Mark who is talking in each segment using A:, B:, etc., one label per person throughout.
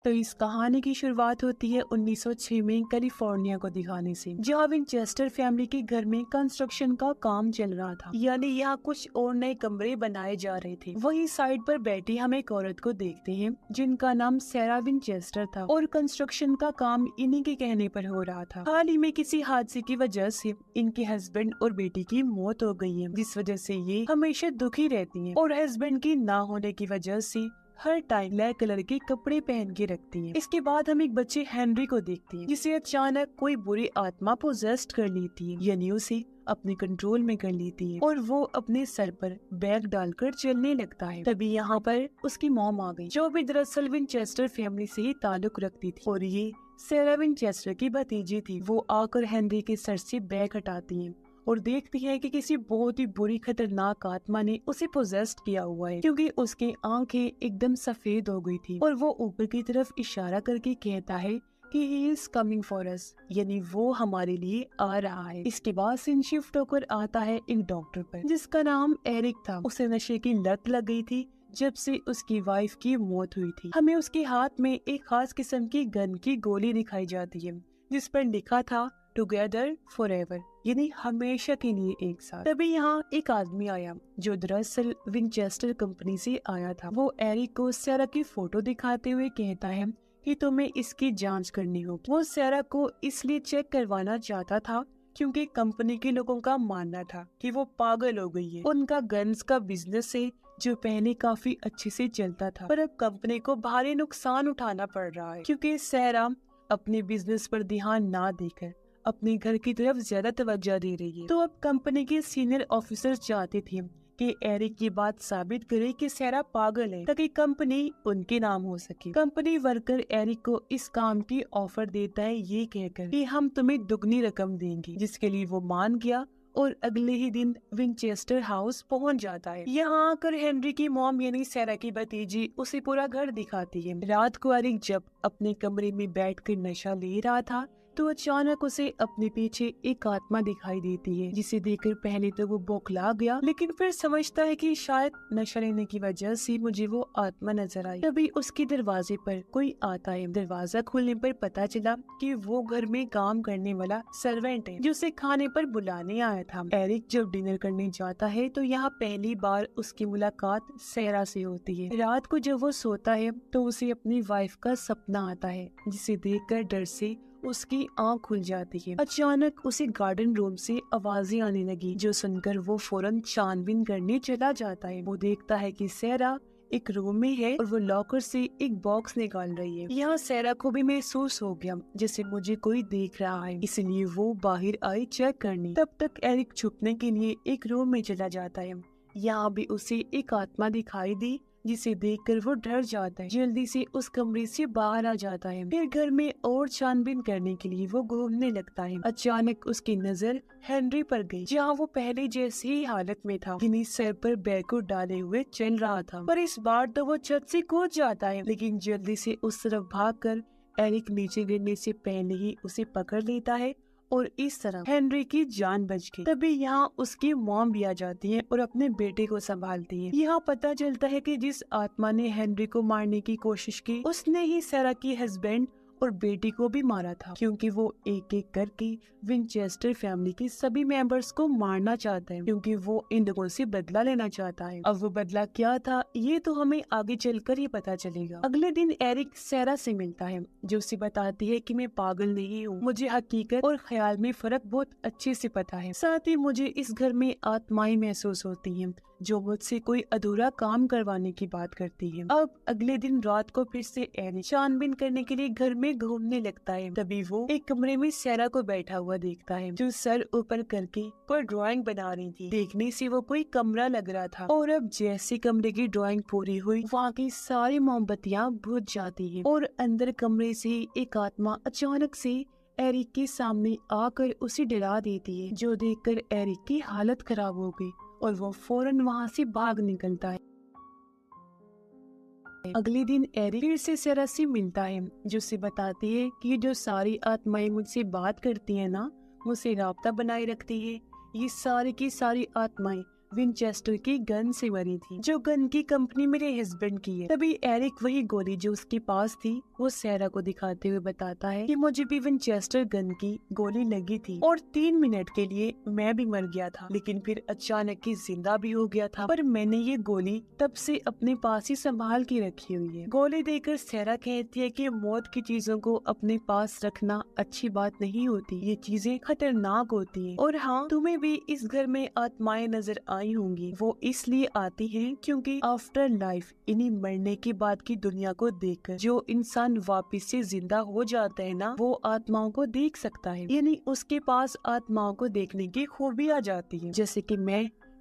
A: तो इस कहानी की शुरुआत होती है 1906 में कैलिफोर्निया को दिखाने से, जहाँ विंचेस्टर फैमिली के घर में कंस्ट्रक्शन का काम चल रहा था। यानी यहाँ कुछ और नए कमरे बनाए जा रहे थे। वहीं साइड पर बैठी हम एक औरत को देखते हैं जिनका नाम सैरा विंचेस्टर था और कंस्ट्रक्शन का काम इन्हीं के कहने पर हो रहा था। हाल ही में किसी हादसे की वजह से इनके हस्बैंड और बेटी की मौत हो गई है, जिस वजह से ये हमेशा दुखी रहती हैं और हस्बैंड की ना होने की वजह से हर टाइम ब्लैक कलर के कपड़े पहन के रखती है। इसके बाद हम एक बच्चे हेनरी को देखते हैं जिसे अचानक कोई बुरी आत्मा पोजेस्ट कर लेती है, यानी उसे अपने कंट्रोल में कर लेती है और वो अपने सर पर बैग डालकर चलने लगता है। तभी यहाँ पर उसकी मॉम आ गई, जो भी दरअसल विंचेस्टर फैमिली से ही ताल्लुक रखती थी और ये सैरा विंचेस्टर की भतीजी थी। वो आकर हेनरी के सर से बैग हटाती है और देखती है कि किसी बहुत ही बुरी खतरनाक आत्मा ने उसे पोजेस्ट किया हुआ है, क्योंकि उसकी आंखें एकदम सफेद हो गई थी और वो ऊपर की तरफ इशारा करके कहता है कि he is coming for us, यानी वो हमारे लिए आ रहा है। इसके बाद सीन शिफ्ट होकर आता है एक डॉक्टर पर जिसका नाम एरिक था। उसे नशे की लत लग गई थी जब से उसकी वाइफ की मौत हुई थी। हमें उसके हाथ में एक खास किस्म की गन की गोली दिखाई जाती है जिस पर लिखा था टुगेदर फॉरएवर, यानी हमेशा के लिए एक साथ। तभी यहाँ एक आदमी आया जो दरअसल विंचेस्टर कंपनी से आया था। वो एरिक को सैरा की फोटो दिखाते हुए कहता है कि तुम्हें इसकी जांच करनी होगी। वो सैरा को इसलिए चेक करवाना चाहता था क्योंकि कंपनी के लोगों का मानना था कि वो पागल हो गई है। उनका गन्स का बिजनेस है जो पहले काफी अच्छे से चलता था, पर अब कंपनी को भारी नुकसान उठाना पड़ रहा है क्योंकि सैरा अपने बिजनेस पर ध्यान ना देकर अपने घर की तरफ ज्यादा तवज्जो दे रही है। तो अब कंपनी के सीनियर ऑफिसर चाहते थे कि एरिक की बात साबित करे कि सैरा पागल है ताकि कंपनी उनके नाम हो सके। कंपनी वर्कर एरिक को इस काम की ऑफर देता है ये कहकर कि हम तुम्हें दुगनी रकम देंगे, जिसके लिए वो मान गया और अगले ही दिन विंचेस्टर हाउस पहुंच जाता है। यहाँ आकर हेनरी की मॉम यानी सैरा की भतीजी उसे पूरा घर दिखाती है। रात को एरिक जब अपने कमरे में बैठकर नशा ले रहा था तो अचानक उसे अपने पीछे एक आत्मा दिखाई देती है, जिसे देखकर पहले तो वो बौखला गया, लेकिन फिर समझता है कि शायद नशा लेने की वजह से मुझे वो आत्मा नजर आई। तभी उसके दरवाजे पर कोई आता है। दरवाजा खोलने पर पता चला कि वो घर में काम करने वाला सर्वेंट है जो उसे खाने पर बुलाने आया था। एरिक जब डिनर करने जाता है तो यहाँ पहली बार उसकी मुलाकात सैरा से होती है। रात को जब वो सोता है तो उसे अपनी वाइफ का सपना आता है, जिसे देखकर डर से उसकी आँख खुल जाती है। अचानक उसे गार्डन रूम से आवाजें आने लगी, जो सुनकर वो फौरन छानबीन करने चला जाता है। वो देखता है कि सैरा एक रूम में है और वो लॉकर से एक बॉक्स निकाल रही है। यहाँ सैरा को भी महसूस हो गया जैसे मुझे कोई देख रहा है, इसलिए वो बाहर आई चेक करने। तब तक एरिक छुपने के लिए एक रूम में चला जाता है। यहाँ भी उसे एक आत्मा दिखाई दी जिसे देखकर वो डर जाता है। जल्दी से उस कमरे से बाहर आ जाता है। फिर घर में और छानबीन करने के लिए वो घूमने लगता है। अचानक उसकी नजर हेनरी पर गई, जहाँ वो पहले जैसी ही हालत में था, यानी सर पर बैग को डाले हुए चल रहा था। पर इस बार तो वो छत से कूद जाता है, लेकिन जल्दी से उस तरफ भागकर एरिक नीचे गिरने से पहले ही उसे पकड़ लेता है और इस तरह हेनरी की जान बच गई। तभी यहाँ उसकी मॉम भी आ जाती है और अपने बेटे को संभालती है। यहाँ पता चलता है कि जिस आत्मा ने हेनरी को मारने की कोशिश की उसने ही सैरा की हस्बैंड और बेटी को भी मारा था, क्योंकि वो एक एक करके विंचेस्टर फैमिली के सभी मेंबर्स को मारना चाहता है, क्योंकि वो इन लोगों से बदला लेना चाहता है। अब वो बदला क्या था ये तो हमें आगे चलकर ही पता चलेगा। अगले दिन एरिक सैरा से मिलता है, जो उसे बताती है कि मैं पागल नहीं हूँ, मुझे हकीकत और ख्याल में फर्क बहुत अच्छे से पता है। साथ ही मुझे इस घर में आत्माएं महसूस होती हैं जो मुझसे कोई अधूरा काम करवाने की बात करती है। अब अगले दिन रात को फिर से एरिक छानबीन करने के लिए घर में घूमने लगता है। तभी वो एक कमरे में सैरा को बैठा हुआ देखता है, जो सर ऊपर करके कोई ड्राइंग बना रही थी। देखने से वो कोई कमरा लग रहा था और अब जैसे कमरे की ड्राइंग पूरी हुई वहाँ की सारी मोमबत्तियाँ बुझ जाती है और अंदर कमरे से एक आत्मा अचानक से एरिक के सामने आकर उसे डरा देती है, जो देखकर एरिक की हालत खराब हो गई और वो फौरन वहाँ से भाग निकलता है। अगले दिन एरिक फिर से सैरा से मिलता है, जो उसे बताती है कि जो सारी आत्माएं मुझसे बात करती हैं ना, मुझसे राब्ता बनाए रखती है, ये सारी की सारी आत्माएं विंचेस्टर की गन से मरी थी, जो गन की कंपनी मेरे हस्बैंड की है। तभी एरिक वही गोली जो उसके पास थी वो सैरा को दिखाते हुए बताता है कि मुझे भी विंचेस्टर गन की गोली लगी थी और 3 मिनट के लिए मैं भी मर गया था, लेकिन फिर अचानक ही जिंदा भी हो गया था। पर मैंने ये गोली तब से अपने पास ही संभाल के रखी हुई है। गोली देकर सैरा कहती है कि मौत की चीजों को अपने पास रखना अच्छी बात नहीं होती, ये चीजें खतरनाक होती हैं। और हाँ, तुम्हें भी इस घर में आत्माएं नजर आई होंगी। वो इसलिए आती हैं क्योंकि आफ्टर लाइफ, इन्हीं मरने के बाद की दुनिया को देखकर जो इंसान वापस से जिंदा हो जाता है ना, वो आत्माओं को देख सकता है, यानी उसके पास आत्माओं को देखने की खूबी आ जाती है। जैसे कि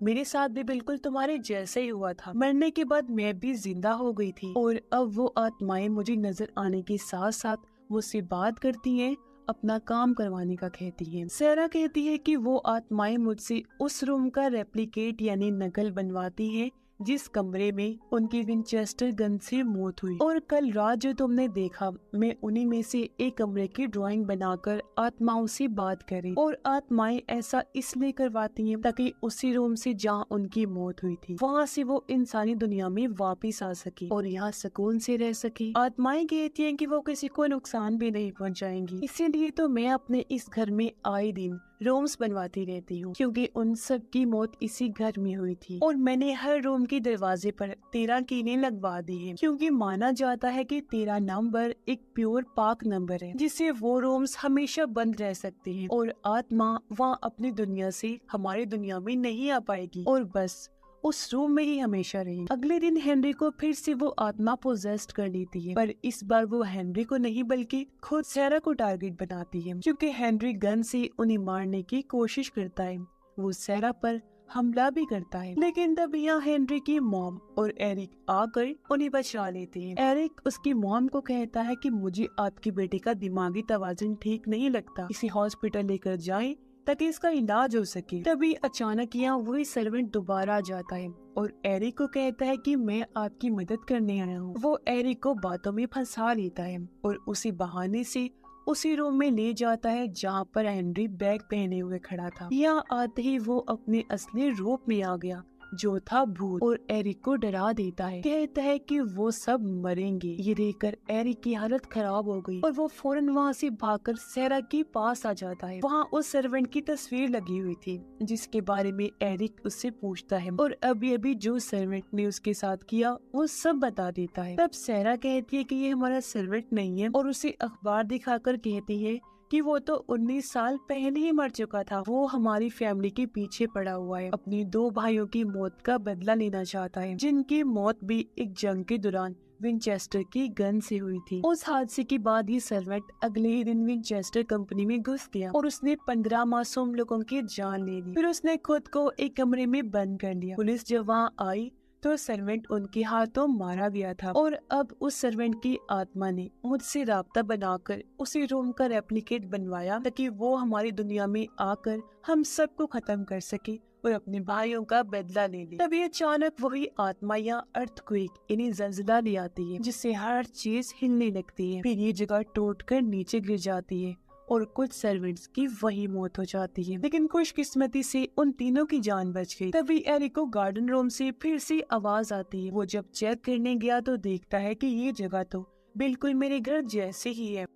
A: मेरे साथ भी बिल्कुल तुम्हारे जैसे ही हुआ था। मरने के बाद मैं भी जिंदा हो गई थी और अब वो आत्माएं मुझे नजर आने के साथ साथ मुझसे बात करती हैं, अपना काम करवाने का कहती हैं। सैरा कहती है कि वो आत्माएं मुझसे उस रूम का रेप्लिकेट यानी नकल बनवाती हैं जिस कमरे में उनकी विंचेस्टर गन से मौत हुई। और कल रात जो तुमने देखा, मैं उन्हीं में से एक कमरे की ड्राइंग बनाकर आत्माओं से बात करी। और आत्माएं ऐसा इसलिए करवाती हैं ताकि उसी रूम से जहाँ उनकी मौत हुई थी वहाँ से वो इंसानी दुनिया में वापिस आ सके और यहाँ सुकून से रह सके। आत्माएं कहती हैं कि वो किसी को नुकसान भी नहीं पहुँचाएंगी, इसीलिए तो मैं अपने इस घर में आए दिन रूम्स बनवाती रहती हूँ, क्योंकि उन सब की मौत इसी घर में हुई थी। और मैंने हर रूम के दरवाजे पर 13 कीलें लगवा दी हैं, क्योंकि माना जाता है कि 13 नंबर एक प्योर पाक नंबर है, जिससे वो रूम्स हमेशा बंद रह सकते हैं और आत्मा वहाँ अपनी दुनिया से हमारी दुनिया में नहीं आ पाएगी और बस उस रूम में ही हमेशा रही। अगले दिन हेनरी को फिर से वो आत्मा पोजेस्ट कर लेती है, पर इस बार वो हेनरी को नहीं बल्कि खुद सैरा को टारगेट बनाती है, क्योंकि हेनरी गन से उन्हें मारने की कोशिश करता है। वो सैरा पर हमला भी करता है, लेकिन तब यहाँ हेनरी की मॉम और एरिक आकर उन्हें बचा लेते हैं। एरिक उसकी मॉम को कहता है कि मुझे आपकी बेटे का दिमागी तवाज़ुन ठीक नहीं लगता, इसे हॉस्पिटल लेकर जाएं ताकि इसका इलाज हो सके। तभी अचानक यहाँ वही सर्वेंट दोबारा आ जाता है और एरिक को कहता है कि मैं आपकी मदद करने आया हूँ। वो एरिक को बातों में फंसा लेता है और उसी बहाने से उसी रूम में ले जाता है जहाँ पर हेनरी बैग पहने हुए खड़ा था। यहाँ आते ही वो अपने असली रूप में आ गया, जो था भूत, और एरिक को डरा देता है। कहता है कि वो सब मरेंगे। ये देखकर एरिक की हालत खराब हो गई और वो फौरन वहाँ से भागकर सैरा के पास आ जाता है। वहाँ उस सर्वेंट की तस्वीर लगी हुई थी जिसके बारे में एरिक उससे पूछता है और अभी अभी जो सर्वेंट ने उसके साथ किया वो सब बता देता है। तब सैरा कहती है कि ये हमारा सर्वेंट नहीं है और उसे अखबार दिखाकर कहती है कि वो तो 19 साल पहले ही मर चुका था। वो हमारी फैमिली के पीछे पड़ा हुआ है, अपनी 2 भाइयों की मौत का बदला लेना चाहता है, जिनकी मौत भी एक जंग के दौरान विंचेस्टर की गन से हुई थी। उस हादसे के बाद ये सर्वेंट अगले ही दिन विंचेस्टर कंपनी में घुस गया और उसने 15 मासूम लोगों की जान ले ली। फिर उसने खुद को एक कमरे में बंद कर लिया। पुलिस जब वहाँ आई तो सर्वेंट उनके हाथों मारा गया था और अब उस सर्वेंट की आत्मा ने मुझसे राब्ता बनाकर उसी रूम का रेप्लिकेट बनवाया ताकि वो हमारी दुनिया में आकर हम सबको खत्म कर सके और अपने भाइयों का बदला ले ले। तभी अचानक वही आत्मा या अर्थक्वेक इन्हें जल्जला ले आती है, जिससे हर चीज हिलने लगती है। फिर ये जगह टूटकर नीचे गिर जाती है और कुछ सर्वेंट्स की वही मौत हो जाती है, लेकिन खुशकिस्मती से उन तीनों की जान बच गई। तभी एरिक को गार्डन रूम से फिर से आवाज आती है। वो जब चेक करने गया तो देखता है कि ये जगह तो बिल्कुल मेरे घर जैसे ही है।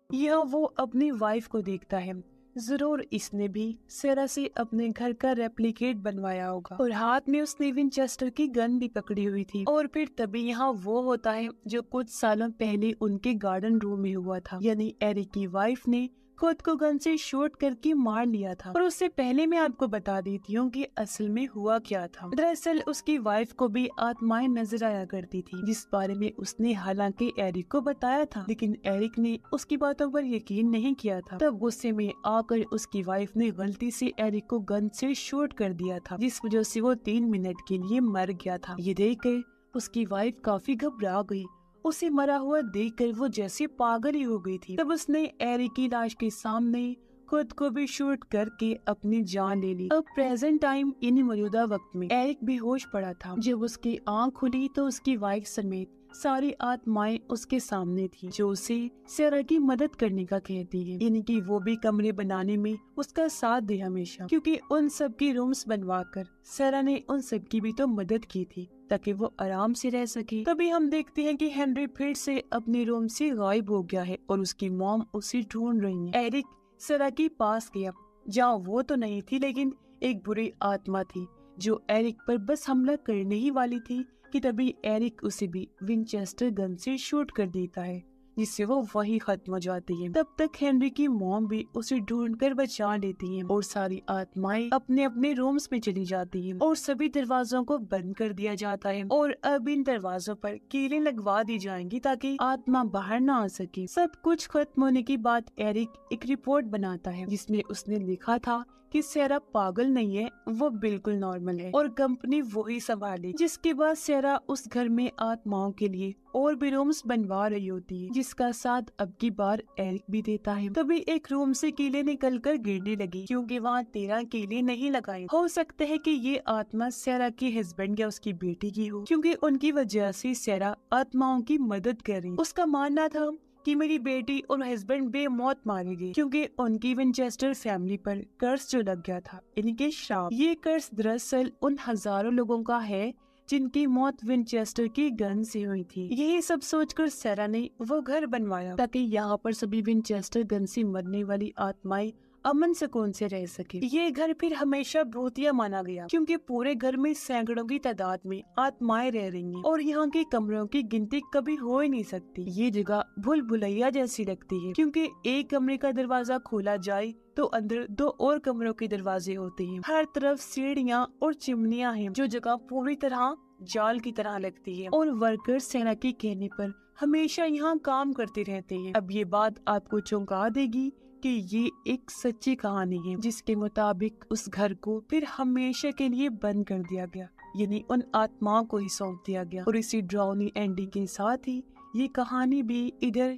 A: यहाँ वो अपनी वाइफ को देखता है, जरूर इसने भी सैरा से अपने घर का रेप्लिकेट बनवाया होगा और हाथ में उसने विंचेस्टर की गन भी पकड़ी हुई थी। और फिर तभी यहाँ वो होता है जो कुछ सालों पहले उनके गार्डन रूम में हुआ था, यानी एरिक की वाइफ ने खुद को गन से शूट करके मार लिया था। और उससे पहले मैं आपको बता देती हूँ कि असल में हुआ क्या था। दरअसल उसकी वाइफ को भी आत्माएं नजर आया करती थी, जिस बारे में उसने हालांकि एरिक को बताया था, लेकिन एरिक ने उसकी बातों पर यकीन नहीं किया था। तब गुस्से में आकर उसकी वाइफ ने गलती से एरिक को गन से शूट कर दिया था, जिस वजह से वो 3 मिनट के लिए मर गया था। ये देखकर उसकी वाइफ काफी घबरा गई। उसे मरा हुआ देखकर वो जैसे पागल ही हो गई थी। तब उसने एरिक की लाश के सामने खुद को भी शूट करके अपनी जान ले ली। अब प्रेजेंट टाइम इन मौजूदा वक्त में एरिक बेहोश पड़ा था। जब उसकी आंख खुली तो उसकी वाइफ समेत सारी आत्माएं उसके सामने थी जो उसे सेरा की मदद करने का कहती है, यानी कि वो भी कमरे बनाने में उसका साथ दे हमेशा, क्योंकि उन सब की रूम्स बनवाकर सेरा ने उन सब की भी तो मदद की थी ताकि वो आराम से रह सके। तभी हम देखते हैं कि हेनरी फिर से अपने रूम से गायब हो गया है और उसकी मॉम उसे ढूंढ रही है। एरिक सेरा के पास गया जहाँ वो तो नहीं थी, लेकिन एक बुरी आत्मा थी जो एरिक पर बस हमला करने ही वाली थी कि तभी एरिक उसे भी विंचेस्टर गन से शूट कर देता है, जिससे वो वही खत्म हो जाती है। तब तक हेनरी की मॉम भी उसे ढूंढकर बचा लेती है और सारी आत्माएं अपने अपने रूम्स में चली जाती हैं और सभी दरवाजों को बंद कर दिया जाता है और अब इन दरवाजों पर कीलें लगवा दी जाएंगी ताकि आत्मा बाहर ना आ सके। सब कुछ खत्म होने के बाद एरिक एक रिपोर्ट बनाता है जिसमें उसने लिखा था कि सेरा पागल नहीं है, वो बिल्कुल नॉर्मल है और कंपनी वही संभाली। जिसके बाद सेरा उस घर में आत्माओं के लिए और भी रूम्स बनवा रही होती है, जिसका साथ अब की बार एरिक भी देता है। तभी एक रूम से कीले निकलकर गिरने लगी क्योंकि वहाँ 13 कीले नहीं लगाए। हो सकता है कि ये आत्मा सेरा के हस्बैंड या उसकी बेटी की हो, क्योंकि उनकी वजह से सेरा आत्माओं की मदद कर रही। उसका मानना था कि मेरी बेटी और हस्बैंड बेमौत मारे गए क्योंकि उनकी विंचेस्टर फैमिली पर कर्ज जो लग गया था, इनके श्राप। ये कर्ज दरअसल उन हजारों लोगों का है जिनकी मौत विंचेस्टर की गन से हुई थी। यही सब सोचकर सेरा ने वो घर बनवाया ताकि यहाँ पर सभी विंचेस्टर गन से मरने वाली आत्माएं अमन सुकून से रह सके। ये घर फिर हमेशा भूतिया माना गया क्योंकि पूरे घर में सैकड़ों की तादाद में आत्माएं रह रही हैं और यहाँ के कमरों की गिनती कभी हो ही नहीं सकती। ये जगह भूल भुलैया जैसी लगती है क्योंकि एक कमरे का दरवाजा खोला जाए तो अंदर 2 और कमरों के दरवाजे होते हैं। हर तरफ सीढ़ियाँ और चिमनियाँ हैं जो जगह पूरी तरह जाल की तरह लगती है और वर्कर्स सेना के कहने पर हमेशा यहाँ काम करते रहते हैं। अब ये बात आपको चौंका देगी कि ये एक सच्ची कहानी है जिसके मुताबिक उस घर को फिर हमेशा के लिए बंद कर दिया गया, यानी उन आत्माओं को ही सौंप दिया गया। और इसी ड्राउनी एंडिंग के साथ ही ये कहानी भी इधर